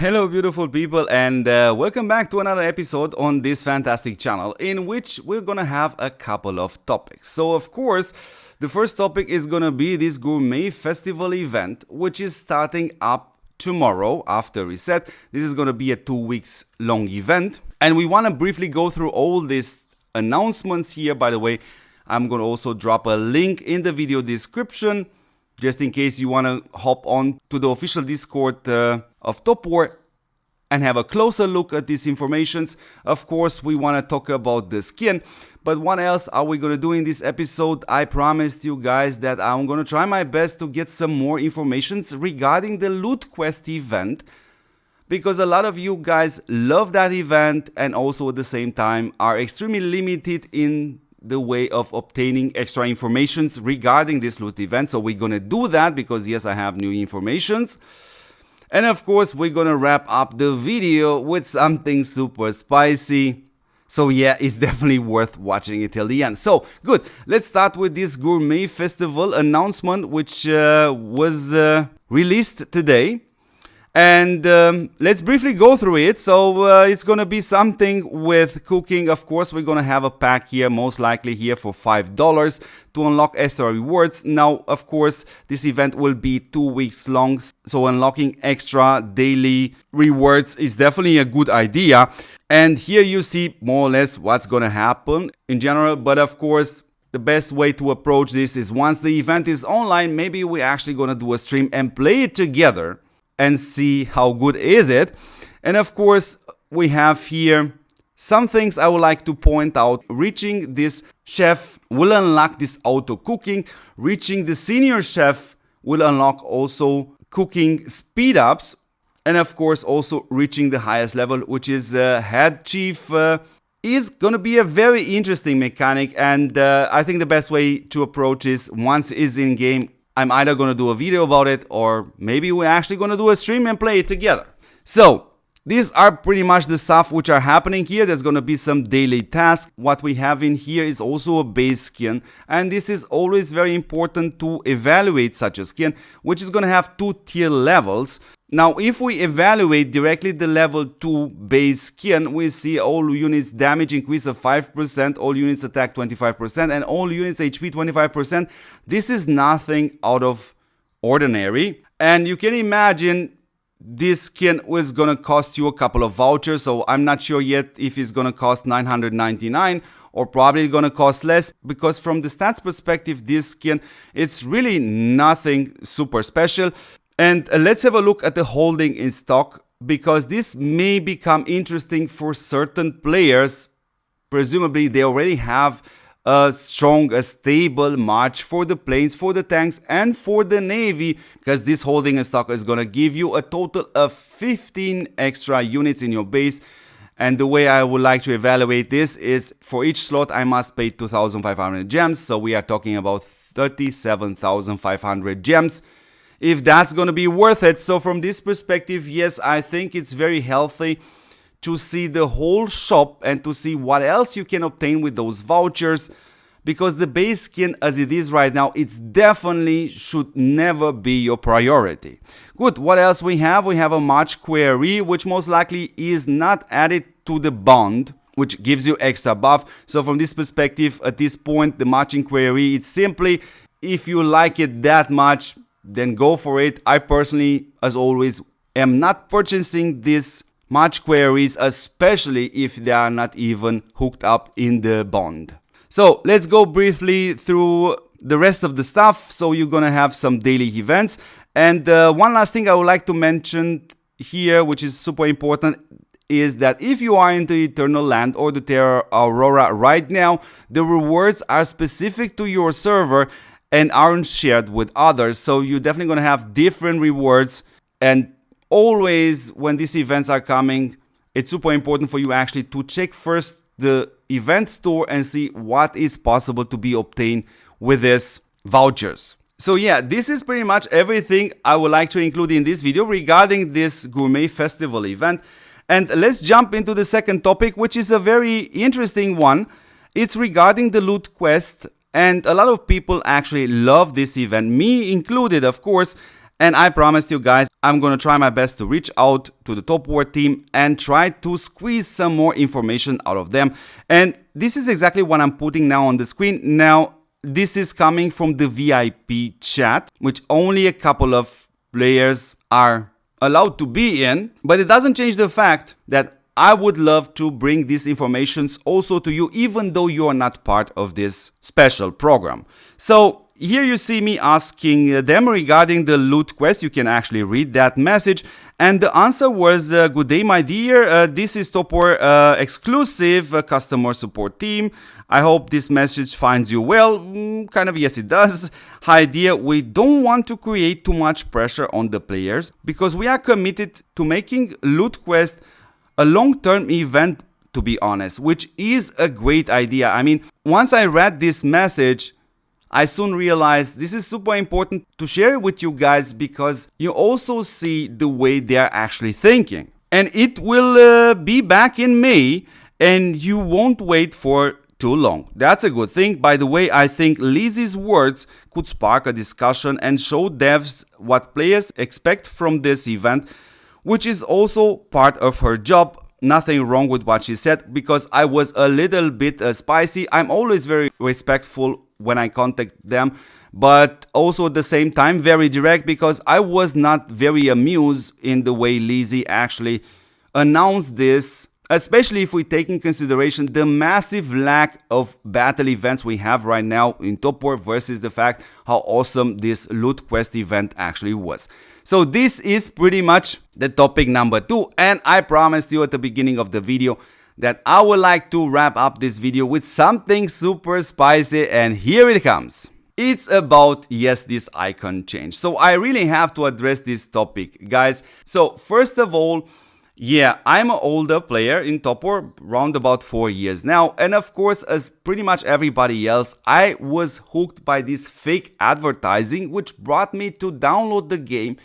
Hello beautiful people, and welcome back to another episode on this fantastic channel in which we're gonna have a couple of topics. So of course, the first topic is gonna be this Gourmet Festival event, which is starting up tomorrow after reset. This is gonna be a 2 weeks long event, and we wanna briefly go through all these announcements here. By the way, I'm gonna also drop a link in the video description just in case you want to hop on to the official Discord of TOPWAR and have a closer look at these informations. Of course, we want to talk about the skin, but what else are we going to do in this episode? I promised you guys that I'm going to try my best to get some more informations regarding the Loot Quest event, because a lot of you guys love that event and also at the same time are extremely limited in the way of obtaining extra informations regarding this loot event. So we're gonna do that because yes, I have new informations. And of course, we're gonna wrap up the video with something super spicy. So yeah, it's definitely worth watching it till the end. So good, let's start with this Gourmet Festival announcement, which was released today. And let's briefly go through it. So it's gonna be something with cooking. Of course, we're gonna have a pack here, most likely here for $5 to unlock extra rewards. Now, of course, this event will be 2 weeks long, so unlocking extra daily rewards is definitely a good idea. And here you see more or less what's gonna happen in general. But of course, the best way to approach this is once the event is online, maybe we're actually gonna do a stream and play it together and see how good is it. And of course, we have here some things I would like to point out. Reaching this chef will unlock this auto cooking. Reaching the senior chef will unlock also cooking speed ups. And of course, also reaching the highest level, which is head chief, is gonna be a very interesting mechanic. And I think the best way to approach is once it's in game, I'm either going to do a video about it or maybe we're actually going to do a stream and play it together. So these are pretty much the stuff which are happening here. There's going to be some daily tasks. What we have in here is also a base skin, and this is always very important to evaluate such a skin, which is going to have 2 tier levels. Now, if we evaluate directly the level 2 base skin, we see all units damage increase of 5%, all units attack 25%, and all units HP 25%. This is nothing out of ordinary. And you can imagine this skin was gonna cost you a couple of vouchers, so I'm not sure yet if it's gonna cost 999 or probably gonna cost less, because from the stats perspective, this skin, it's really nothing super special. And let's have a look at the holding in stock, because this may become interesting for certain players. Presumably they already have a strong, a stable march for the planes, for the tanks, and for the navy, because this holding in stock is going to give you a total of 15 extra units in your base. And the way I would like to evaluate this is for each slot I must pay 2,500 gems, so we are talking about 37,500 gems. If that's going to be worth it. So from this perspective, yes, I think it's very healthy to see the whole shop and to see what else you can obtain with those vouchers, because the base skin as it is right now, it's definitely should never be your priority. Good, what else we have? We have a March query, which most likely is not added to the bond, which gives you extra buff. So from this perspective, at this point, the marching query, it's simply, if you like it that much, then go for it. I personally, as always, am not purchasing these March queries, especially if they are not even hooked up in the bond. So let's go briefly through the rest of the stuff. So you're gonna have some daily events. And one last thing I would like to mention here, which is super important, is that if you are in the Eternal Land or the Terra Aurora right now, the rewards are specific to your server and aren't shared with others. So you're definitely going to have different rewards. And always when these events are coming, it's super important for you actually to check first the event store and see what is possible to be obtained with these vouchers. So yeah, this is pretty much everything I would like to include in this video regarding this Gourmet Festival event. And let's jump into the second topic, which is a very interesting one. It's regarding the Loot Quest. And a lot of people actually love this event, me included, of course. And I promised you guys, I'm gonna try my best to reach out to the TOPWAR team and try to squeeze some more information out of them. And this is exactly what I'm putting now on the screen. Now, this is coming from the VIP chat, which only a couple of players are allowed to be in, but it doesn't change the fact that I would love to bring these informations also to you, even though you are not part of this special program. So here you see me asking them regarding the loot quest. You can actually read that message. And the answer was, good day, my dear. This is TOPWAR exclusive customer support team. I hope this message finds you well. Kind of, yes, it does. Hi, dear. We don't want to create too much pressure on the players because we are committed to making loot quest a long-term event, to be honest, which is a great idea. I mean, once I read this message, I soon realized this is super important to share it with you guys because you also see the way they're actually thinking. And it will be back in May and you won't wait for too long. That's a good thing. By the way, I think Lizzie's words could spark a discussion and show devs what players expect from this event, which is also part of her job. Nothing wrong with what she said because I was a little bit spicy. I'm always very respectful when I contact them, but also at the same time very direct because I was not very amused in the way Lizzie actually announced this, especially if we take in consideration the massive lack of battle events we have right now in TOPWAR versus the fact how awesome this loot quest event actually was. So this is pretty much the topic number 2, and I promised you at the beginning of the video that I would like to wrap up this video with something super spicy, and here it comes. It's about, yes, this icon change. So I really have to address this topic, guys. So first of all, yeah, I'm an older player in TOPWAR, around about 4 years now, and of course, as pretty much everybody else, I was hooked by this fake advertising, which brought me to download the game,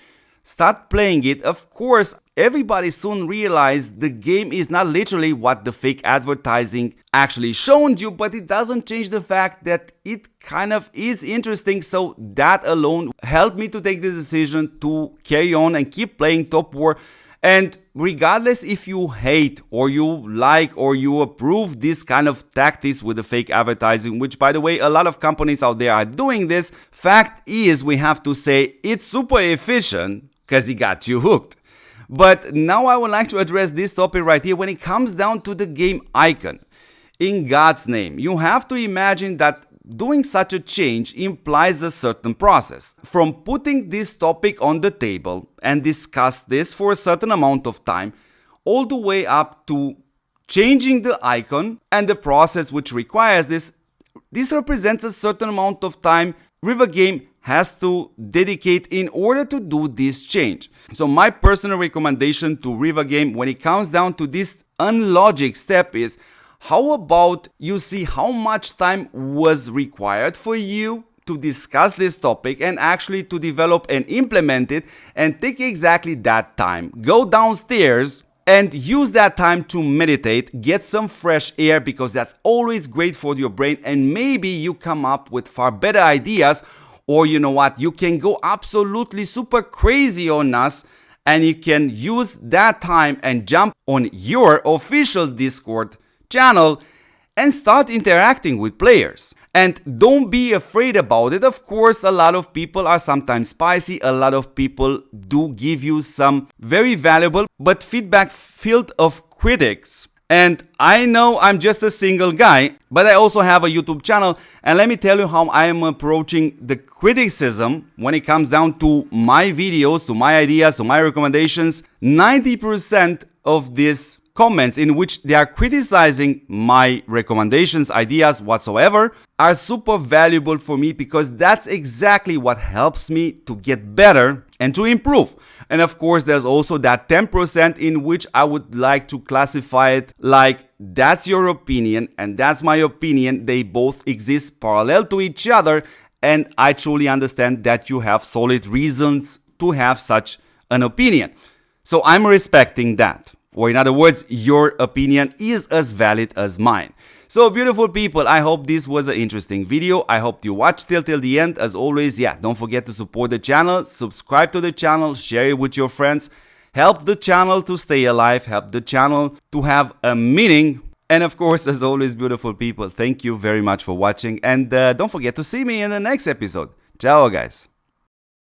start playing it. Of course, everybody soon realized the game is not literally what the fake advertising actually showed you, but it doesn't change the fact that it kind of is interesting. So that alone helped me to take the decision to carry on and keep playing TOPWAR. And regardless if you hate or you like or you approve this kind of tactics with the fake advertising, which by the way, a lot of companies out there are doing this, fact is we have to say it's super efficient because it got you hooked. But now I would like to address this topic right here when it comes down to the game icon. In God's name, you have to imagine that doing such a change implies a certain process. From putting this topic on the table and discuss this for a certain amount of time, all the way up to changing the icon and the process which requires this represents a certain amount of time River Game has to dedicate in order to do this change. So my personal recommendation to River Game when it comes down to this unlogic step is, how about you see how much time was required for you to discuss this topic and actually to develop and implement it, and take exactly that time. Go downstairs and use that time to meditate, get some fresh air because that's always great for your brain, and maybe you come up with far better ideas, or you know what, you can go absolutely super crazy on us and you can use that time and jump on your official Discord channel and start interacting with players. And don't be afraid about it. Of course, a lot of people are sometimes spicy. A lot of people do give you some very valuable but feedback filled of critics. And I know I'm just a single guy, but I also have a YouTube channel. And let me tell you how I am approaching the criticism when it comes down to my videos, to my ideas, to my recommendations. 90% of these comments in which they are criticizing my recommendations, ideas, whatsoever, are super valuable for me because that's exactly what helps me to get better and to improve. And of course, there's also that 10% in which I would like to classify it like, that's your opinion and that's my opinion. They both exist parallel to each other, and I truly understand that you have solid reasons to have such an opinion. So I'm respecting that. Or in other words, your opinion is as valid as mine. So beautiful people, I hope this was an interesting video. I hope you watched till the end. As always, yeah, don't forget to support the channel, subscribe to the channel, share it with your friends, help the channel to stay alive, help the channel to have a meaning. And of course, as always, beautiful people, thank you very much for watching, and don't forget to see me in the next episode. Ciao guys.